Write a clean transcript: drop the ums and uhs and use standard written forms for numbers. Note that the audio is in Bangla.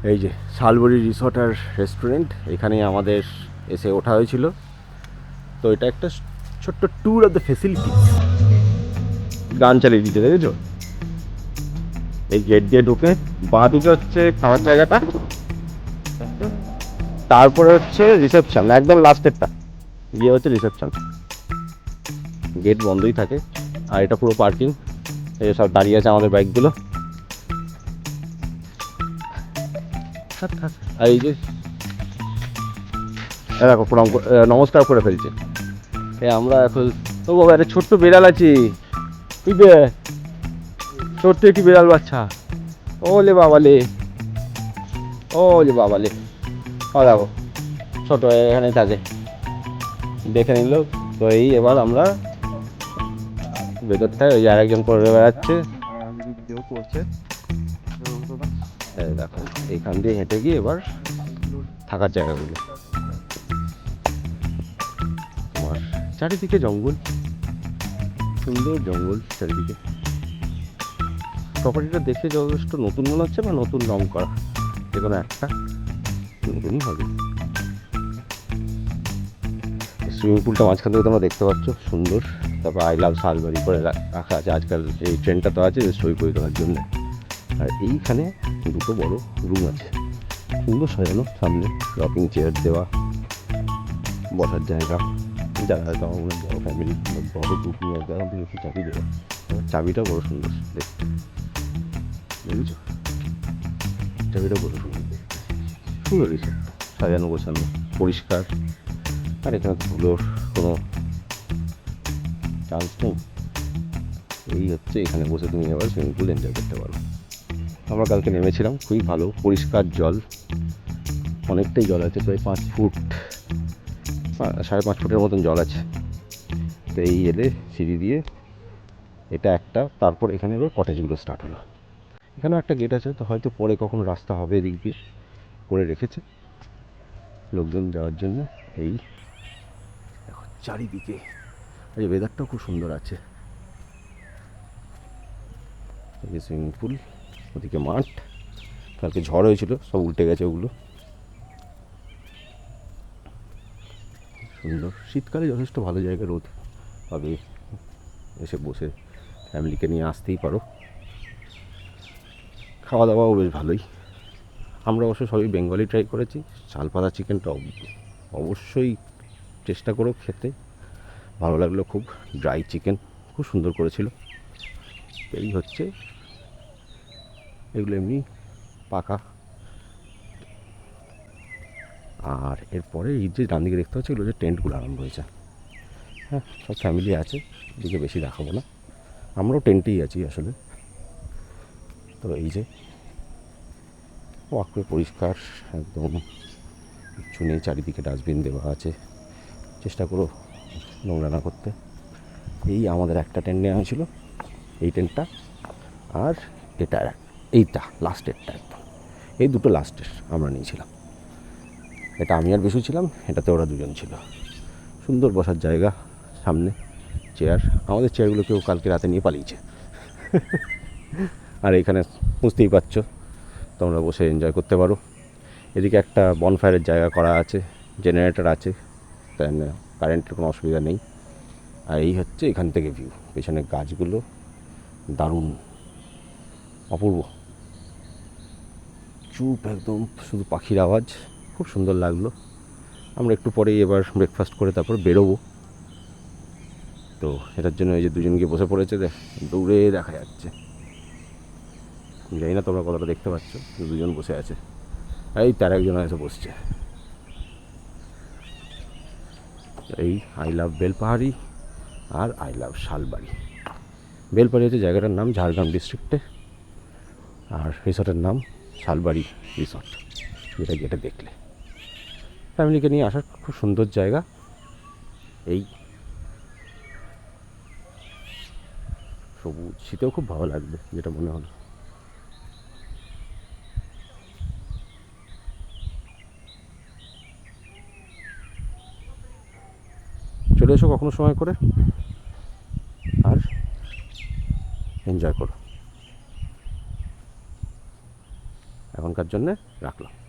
এই যে শালবরি রিসর্ট আর রেস্টুরেন্ট, এখানেই আমাদের এসে ওঠা হয়েছিল। তো এটা একটা ছোট্ট ট্যুর অফ দ্য ফেসিলিটি। গান চালিয়ে দিতে দেখেছো? এই গেট দিয়ে ঢুকে বাঁ দিকে হচ্ছে খাওয়ার জায়গাটা, তারপরে হচ্ছে রিসেপশন, একদম লাস্টেরটা গিয়ে হচ্ছে রিসেপশন। গেট বন্ধই থাকে। আর এটা পুরো পার্কিং, এই সব দাঁড়িয়ে আছে আমাদের বাইকগুলো। আর এই যে দেখো প্রণাম নমস্কার করে ফেলছে। আমরা এখন তো বাবা একটা ছোট্ট বিড়াল আছি, বুঝবে? ছোট্ট একটি বিড়াল বাচ্চা। ওলে বাবালে, ওলে বাবালে। ও দেখো ছোট এখানে থাকে, দেখে নিল। তো এই এবার আমরা ভেতরটায় ওই আরেকজন করে বেড়াচ্ছে, দেখো এইখান দিয়ে হেঁটে গিয়ে এবার থাকার জায়গাগুলো। তোমার চারিদিকে জঙ্গল, সুন্দর জঙ্গল চারিদিকে। প্রপার্টিটা দেখে যথেষ্ট নতুন মনে হচ্ছে, বা নতুন রং করা, যে কোনো একটা নতুনই হবে। সুইমিং পুলটা মাঝখান থেকে তোমরা দেখতে পাচ্ছ, সুন্দর। তারপর আই লাভ শালবাড়ি করে রাখা আছে। আজকাল এই ট্রেনটা তো আছে সই করে দেওয়ার জন্য। আর এইখানে দুটো বড় রুম আছে, সুন্দর সাজানো। সামনে রকিং চেয়ার দেওয়া, বসার জায়গা। যারা হয়তো আমার বড় ফ্যামিলি, বড় গ্রুপ নিয়ে আসবে, এখন থেকে একটু চাবি দেওয়া। চাবিটা বড় সুন্দর দেখতে, বুঝেছো? চাবিটা বড় সুন্দর দেখতে, সুন্দর দিচ্ছে, সাজানো গোছানো, পরিষ্কার। আর এখানে ধুলোর কোনো চান্স নেই। এই হচ্ছে এখানে বসে তুমি এবার সুইমিং পুল এনজয় করতে পারো। আমরা কালকে নেমেছিলাম, খুবই ভালো, পরিষ্কার জল, অনেকটাই জল আছে, প্রায় 5 ফুট, 5.5 ফুটের মতন জল আছে। তো এই এলে সিঁড়ি দিয়ে এটা একটা, তারপর এখানে এবার কটেজগুলো স্টার্ট হলো। এখানেও একটা গেট আছে, তো হয়তো পরে কখনো রাস্তা হবে এদিক দিয়ে করে রেখেছে লোকজন যাওয়ার জন্য। এই দেখো চারিদিকে, এই ওয়েদারটাও খুব সুন্দর আছে। এই যে সুইমিং পুল, ওদিকে মাঠ, কালকে ঝড় হয়েছিল, সব উল্টে গেছে ওগুলো। সুন্দর, শীতকালে যথেষ্ট ভালো জায়গা, রোদ পাবে, এসে বসে ফ্যামিলিকে নিয়ে আসতেই পারো। খাওয়া দাওয়াও বেশ ভালোই। আমরা অবশ্য সবই বেঙ্গলি ট্রাই করেছি। শালপাতা চিকেনটা অবশ্যই চেষ্টা করো খেতে, ভালো লাগলো খুব। ড্রাই চিকেন খুব সুন্দর করেছিল। এই হচ্ছে এগুলো এমনি পাকা। আর এরপরে এই যে ডান দিকে দেখতে হচ্ছে, এগুলো যে টেন্টগুলো আরম্ভ হয়েছে। হ্যাঁ, সব ফ্যামিলি আছে, এদিকে বেশি দেখাবো না, আমরাও টেন্টেই আছি আসলে। তো এই যে ওয়াকওয়ে পরিষ্কার একদম, কিচ্ছু নেই, চারিদিকে ডাস্টবিন দেওয়া আছে, চেষ্টা করো নোংরা না করতে। এই আমাদের একটা টেন্ট নেওয়া হয়েছিল, এই টেন্টটা, আর এটা এইটা লাস্টেরটা একদম, এই দুটো লাস্টের আমরা নিয়েছিলাম। এটা আমি আর বেশি ছিলাম, এটাতে ওরা দুজন ছিল। সুন্দর বসার জায়গা, সামনে চেয়ার। আমাদের চেয়ারগুলো কেউ কালকে রাতে নিয়ে পালিয়েছে। আর এখানে বুঝতেই পারছো, তোমরা বসে এনজয় করতে পারো। এদিকে একটা বনফায়ারের জায়গা করা আছে, জেনারেটর আছে, তাই না, কারেন্টের কোনো অসুবিধা নেই। আর এই হচ্ছে এখান থেকে ভিউ, পেছনে গাছগুলো দারুণ অপূর্ব, চুপ একদম, শুধু পাখির আওয়াজ, খুব সুন্দর লাগলো। আমরা একটু পরেই এবার ব্রেকফাস্ট করে তারপর বেরোবো। তো এটার জন্য এই যে দুজন গিয়ে বসে পড়েছে, দূরে দেখা যাচ্ছে, জানি না তোমরা কতটা দেখতে পাচ্ছ, দুজন বসে আছে। এই তার একজন এসে বসছে। এই আই লাভ বেলপাহাড়ি আর আই লাভ শালবাড়ি। বেলপাহাড়ি হচ্ছে জায়গাটার নাম, ঝাড়গ্রাম ডিস্ট্রিক্টে। আর রিসর্টের নাম শালবাড়ি রিসর্ট, যেটা গেটে দেখলে। ফ্যামিলিকে নিয়ে আসার খুব সুন্দর জায়গা। এই সবুজ, শীতেও খুব ভালো লাগবে যেটা মনে হলো। চলে এসো কখনো সময় করে আর এনজয় করো। এখনকার এখনকার জন্য রাখলাম।